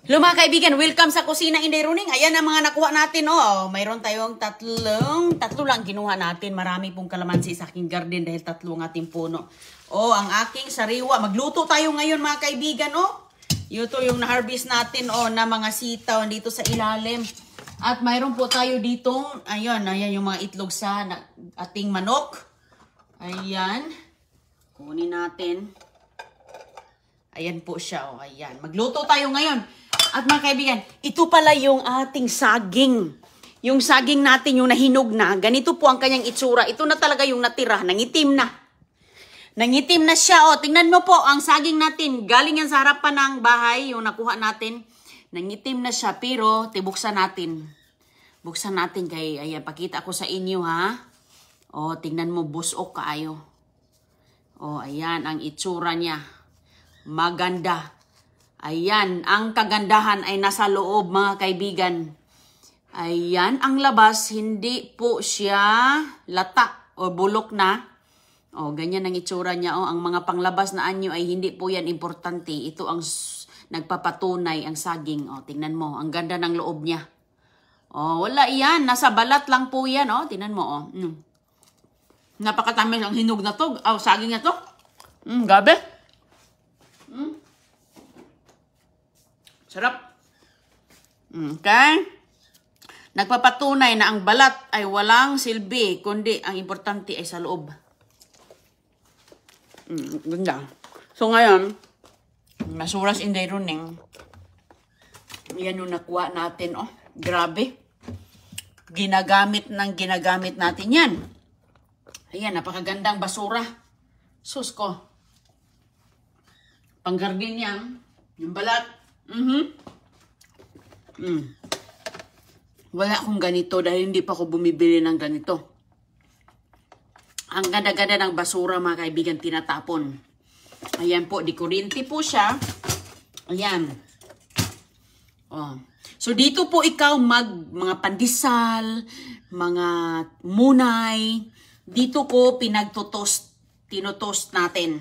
Hello mga kaibigan, welcome sa Kusina Inday Runing. Ayan ang mga nakuha natin. Oh, mayroon tayong tatlo lang kinuha natin. Marami pong kalamansi sa aking garden dahil tatlo ang ating puno. Oh, ang aking sariwa. Magluto tayo ngayon mga kaibigan. Oh, ito yung na-harvest natin na mga sitaw dito sa ilalim. At mayroon po tayo ditong, ayan yung mga itlog sa ating manok. Ayan. Kunin natin. Ayan po siya. Oh, ayan. Magluto tayo ngayon. At mga kaibigan, ito pala yung ating saging. Yung saging natin, yung nahinog na. Ganito po ang kanyang itsura. Ito na talaga yung natira. Nangitim na. Nangitim na siya. O, tingnan mo po, ang saging natin. Galing yan sa harapan ng bahay, yung nakuha natin. Nangitim na siya, pero tibuksan natin. Buksan natin kay, ayan, pakita ko sa inyo ha. O, tingnan mo, busok kaayo. O, ayan, ang itsura niya. Maganda. Ayan, ang kagandahan ay nasa loob mga kaibigan. Ayan, ang labas hindi po siya lata o bulok na. O, ganyan ang itsura niya. O, ang mga panglabas na anyo ay hindi po yan importante. Ito ang nagpapatunay ang saging. O, tingnan mo, ang ganda ng loob niya. O, wala yan. Nasa balat lang po yan. O, tingnan mo. O. Napakatamis ang hinog na to. O, saging na to. Gabi. Sarap. Okay. Nagpapatunay na ang balat ay walang silbi, kundi ang importante ay sa loob. Ganda. So ngayon, masuras Inday Runing. Yan yung nakuha natin. Oh, grabe. Ginagamit natin yan. Ayan, napakagandang basura. Sus ko. Panggarden yan. Yung balat. Wala akong ganito dahil hindi pa ako bumibili ng ganito. Ang ganda-ganda ng basura mga kaibigan, tinatapon. Ayan po, di kuryente po siya. Ayan. Oh. So dito po ikaw mga pandesal, mga munay, dito ko tinutoast natin.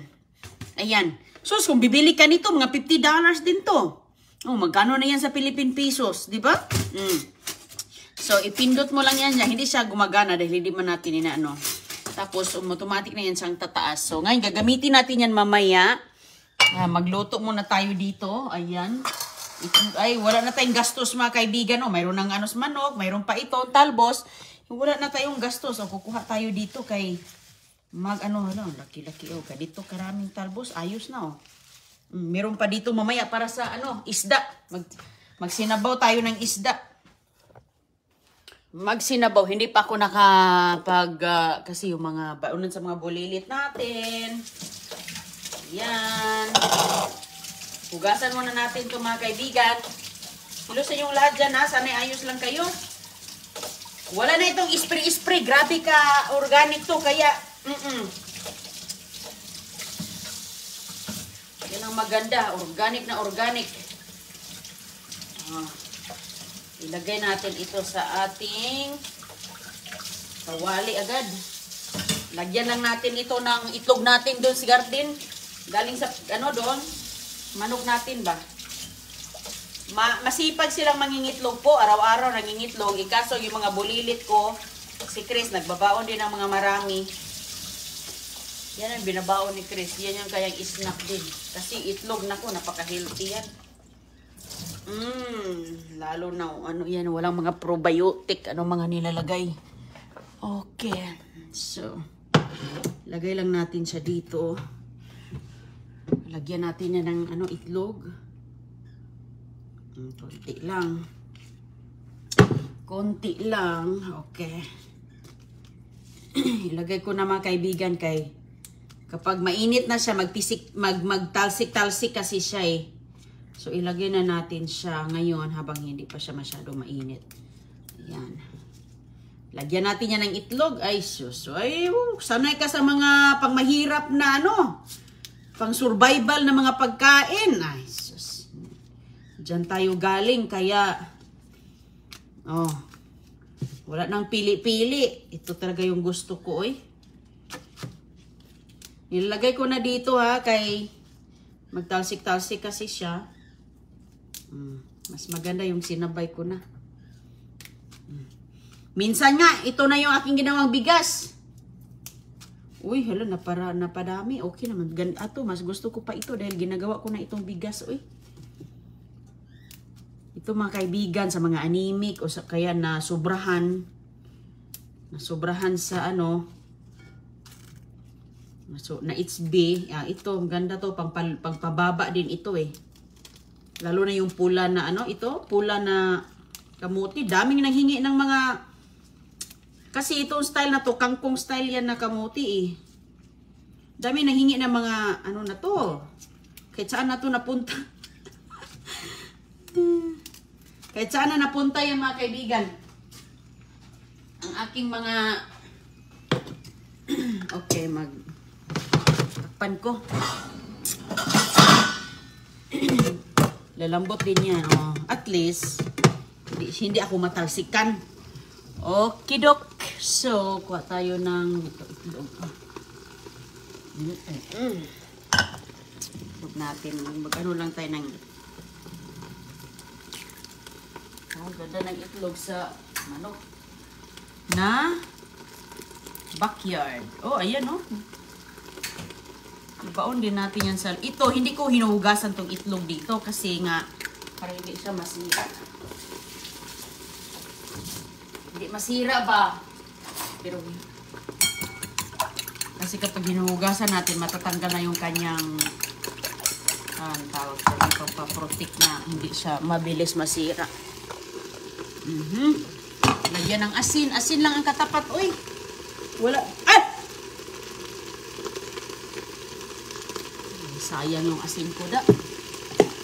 Ayan. So kung bibili ka nito, mga $50 din to. Oh, magkano na yan sa Philippine pesos, di ba? So, ipindot mo lang yan. Hindi siya gumagana dahil hindi man natin inaano. Tapos, automatic na yan siyang tataas. So, ngayon, gagamitin natin yan mamaya. Magluto muna tayo dito. Ayan. Ay, wala na tayong gastos mga kaibigan. Oh, mayroon ng anos manok, mayroon pa ito, talbos. Wala na tayong gastos. So, kukuha tayo dito kay laki-laki. Oh, ganito karaming talbos. Ayos na, oh. Meron pa dito mamaya para sa isda. Magsinabaw tayo ng isda. Magsinabaw. Hindi pa ako kasi yung mga baunan sa mga bulilit natin. Yan. Hugasan muna natin ito mga kaibigan. Hello sa inyong lahat dyan ha. Sana'y ayos lang kayo. Wala na itong spray-spray. Grabe ka organic to. Kaya, yan ang maganda, organic na organic. Ilagay natin ito sa ating kawali agad. Lagyan lang natin ito ng itlog natin doon sa garden. Galing sa, doon, manok natin ba? Masipag silang mangingitlog po, araw-araw nangingitlog. Ikaso yung mga bulilit ko, si Chris, nagbabaon din ng mga marami. Yan ang binabaon ni Chris. Yan yung kayang snack din. Kasi itlog na ko, napaka-healthy yan. Lalo na, yan, walang mga probiotic, mga nilalagay. Okay. So, lagay lang natin siya dito. Lagyan natin yan ng itlog. Konti lang. Konti lang. Okay. Ilagay ko na mga kaibigan kapag mainit na siya, magtalsik-talsik kasi siya eh. So, ilagay na natin siya ngayon habang hindi pa siya masyado mainit. Ayan. Lagyan natin yan ng itlog. Ay, sus. Ay, sanay ka sa mga pangmahirap na pang survival na mga pagkain. Ay, sus. Diyan tayo galing, kaya wala nang pili-pili. Ito talaga yung gusto ko eh. Nilagay ko na dito ha, kay magtalsik-talsik kasi siya. Mas maganda yung sinabay ko na. Minsan nga, ito na yung aking ginawang bigas. Uy, hala, napadami. Okay naman. Ato, mas gusto ko pa ito dahil ginagawa ko na itong bigas. Uy. Ito mga kaibigan sa mga anemic o sa, kaya na sobrahan sa ano, so, na HB. Ito, ang ganda to. Pangpababa din ito eh. Lalo na yung pula na ano, ito, pula na kamuti. Daming nanghingi ng mga... Kasi itong style na to, kangkong style yan na kamuti eh. Dami nanghingi ng mga, ano na to. Kahit saan na to napunta. Kahit saan na napunta yan mga kaibigan. Ang aking mga... Okay, takpan ko. Lalambot din yan. Oh. At least, hindi ako matalsikan. Okay, dok. So, kuha tayo ng itlog. Itlog natin. Mag-ano lang tayo ng... ganda ng itlog sa manok. Na backyard. Oh, ayan oh. Ibaon din natin yan sa... Ito, hindi ko hinuhugasan tong itlog dito kasi nga para hindi siya masira. Hindi masira ba? Pero kasi kapag hinuhugasan natin, matatanggal na yung kanyang tawag sa itong paprotect na hindi siya mabilis masira. Lagyan ng asin. Asin lang ang katapat. Uy! Wala. Ah! Sayang yung asin ko da.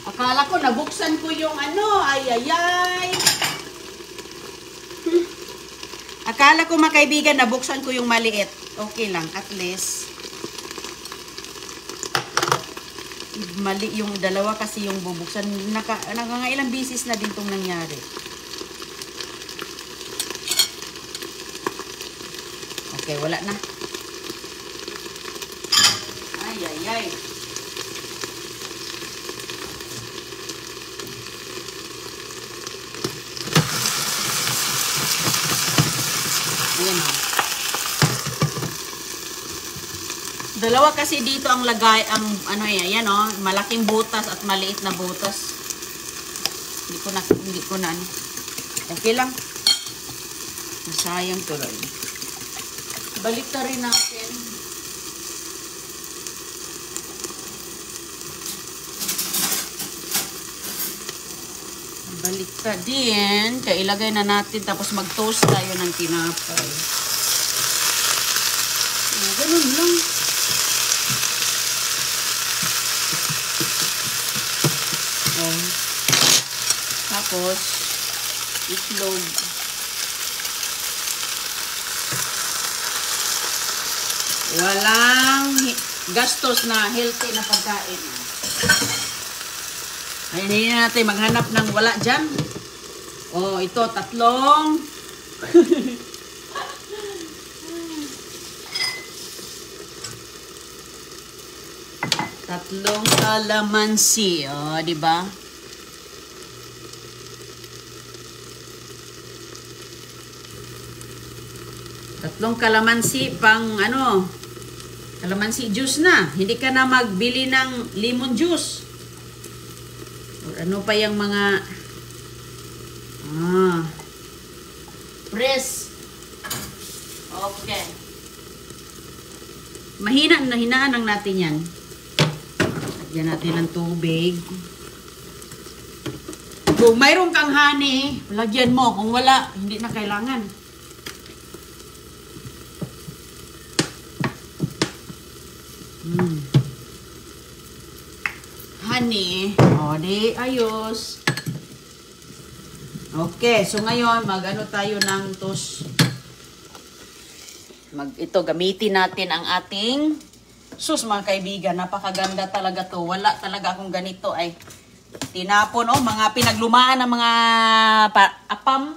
Akala ko nabuksan ko yung ano. Ay, ay, ay. Akala ko mga kaibigan, nabuksan ko yung maliit. Okay lang, at least. Mali yung dalawa kasi yung bubuksan. Nakangailang bisis na din itong nangyari. Okay, wala na. Ay, ay, ay. Ayan. Dalawa kasi dito ang lagay, ang ano yan, oh, malaking butas at maliit na butas. Hindi ko na ano. Okay lang. Masayang tuloy. Balik na rin natin. Balik ka din. Kaya ilagay na natin tapos mag-toast tayo ng tinapay. Ganun lang. Oh. Tapos itlog. Walang gastos na healthy na pagkain. Ay, hindi na natin maghanap ng wala dyan. Oh, ito, tatlong. Tatlong kalamansi. Oh, di ba? Tatlong kalamansi pang ano, kalamansi juice na. Hindi ka na magbili ng lemon juice. Ano pa yung mga press. Okay. Hinaan lang natin yan. Lagyan natin ng tubig. Kung mayroon kang honey, lagyan mo. Kung wala, hindi na kailangan. Honey. O, di ayos. Okay, so ngayon mag-ano tayo ng toast. Ito gamitin natin ang ating sus mga kaibigan, napakaganda talaga to. Wala talaga akong ganito ay tinapon mga pinaglumaan ng mga apam.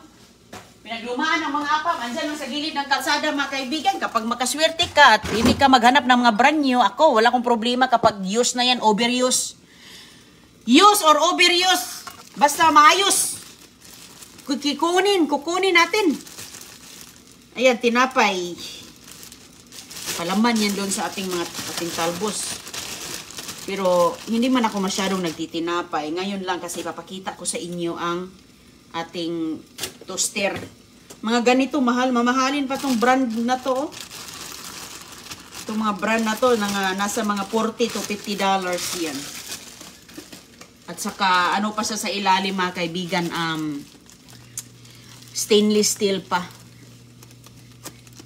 Pinaglumaan ng mga apam. Andiyan lang sa gilid ng kalsada mga kaibigan. Kapag makaswerte ka at hindi ka maghanap ng mga brand new, wala akong problema kapag use na yan, overuse. Use or overuse. Basta maayos. Kukunin natin. Ayan, tinapay. Palaman yan doon sa ating talbos. Pero hindi man ako masyadong nagtitinapay. Ngayon lang kasi papakita ko sa inyo ang ating toaster. Mga ganito mamahalin pa tong brand na to. Itong mga brand na to, nasa mga 40 to 50 dollars yan. At saka, ano pa sa ilalim mga kaibigan, stainless steel pa.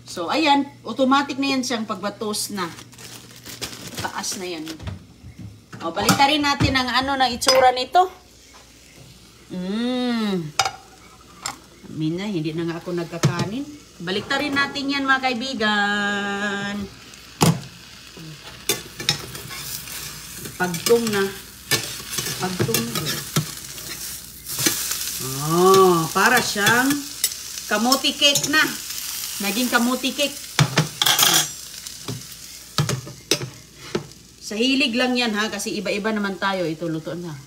So, ayan, automatic na yan siyang pagbatos na. Taas na yan. O, balitarin natin ang na itsura nito. Amin na, hindi na nga ako nagkakanin. Baliktarin natin yan mga kaibigan. Pagtong na. Oh, para siyang kamuti cake na. Naging kamuti cake. Sa hilig lang yan ha, kasi iba-iba naman tayo. Ito, luto na.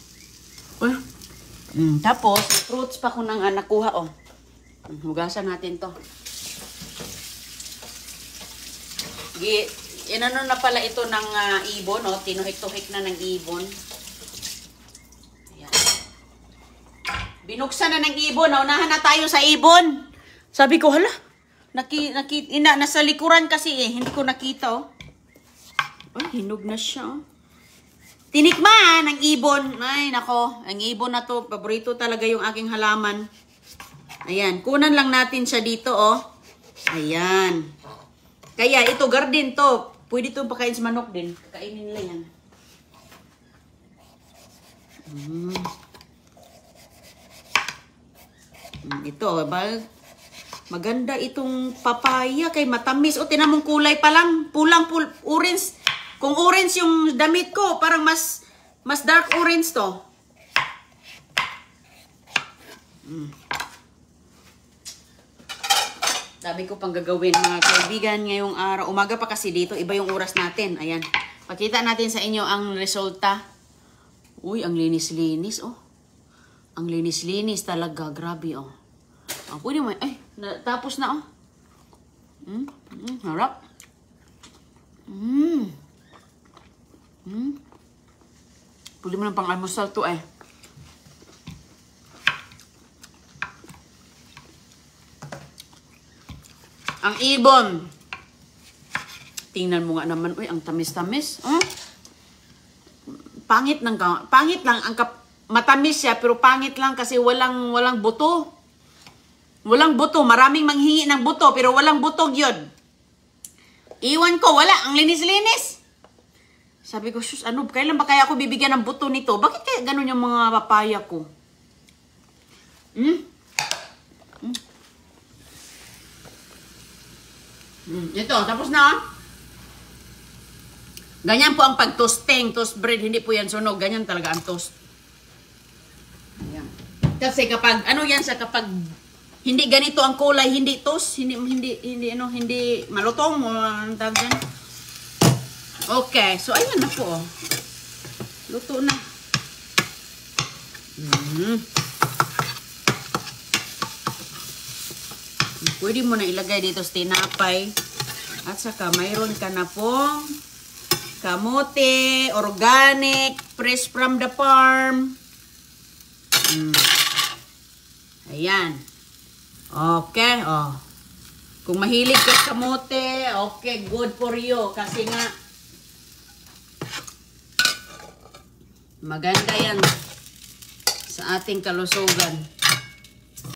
Tapos, fruits pa ko nang nakuha, oh. Hugasan natin to. Inano na pala ito ng ibon, oh. Tinuhik-tuhik na ng ibon. Ayan. Binuksan na ng ibon, oh. Unahan na tayo sa ibon. Sabi ko, hala, nasa likuran kasi eh. Hindi ko nakita, oh. Ay, hinog na siya, oh. Tinikman ang ibon. Ay, nako. Ang ibon na to, paborito talaga yung aking halaman. Ayan, kunan lang natin siya dito, oh. Ayan. Kaya, ito, garden to. Pwede itong pakain sa manok din. Kainin nila yan. Ito, maganda itong papaya kay matamis. O, tinamong kulay pa lang. Orange. Kung orange yung damit ko, parang mas dark orange to. Sabi ko pang gagawin mga kaibigan ngayong araw. Umaga pa kasi dito, iba yung oras natin. Ayan. Pakita natin sa inyo ang resulta. Uy, ang linis-linis, oh. Ang linis-linis talaga. Grabe, oh. Pwede mo, tapos na, oh. Harap. Pwede mo ng pang-almusal to, eh. Ang ibon. Tingnan mo nga naman. Uy, ang tamis-tamis. Pangit lang. Matamis siya, pero pangit lang kasi walang buto. Walang buto. Maraming manghingi ng buto, pero walang butog yun. Iwan ko, wala. Ang linis-linis. Sabi ko, sus, kailan ba kaya ako bibigyan ng buto nito? Bakit kaya ganun yung mga papaya ko? Ito, tapos na. Ganyan po ang pag-toasting. Toast bread, hindi po yan sunog. Ganyan talaga ang toast. Ayan. Kasi kapag, kapag hindi ganito ang kulay, hindi toast, hindi malutong, ang tawag dyan. Okay, so ayan na po. Luto na. Pwede mo na ilagay dito sa tinapay. At saka mayroon ka na pong kamote, organic, fresh from the farm. Ayan. Okay, oh. Kung mahilig ka sa kamote, okay, good for you. Kasi nga, maganda yan sa ating kalusugan.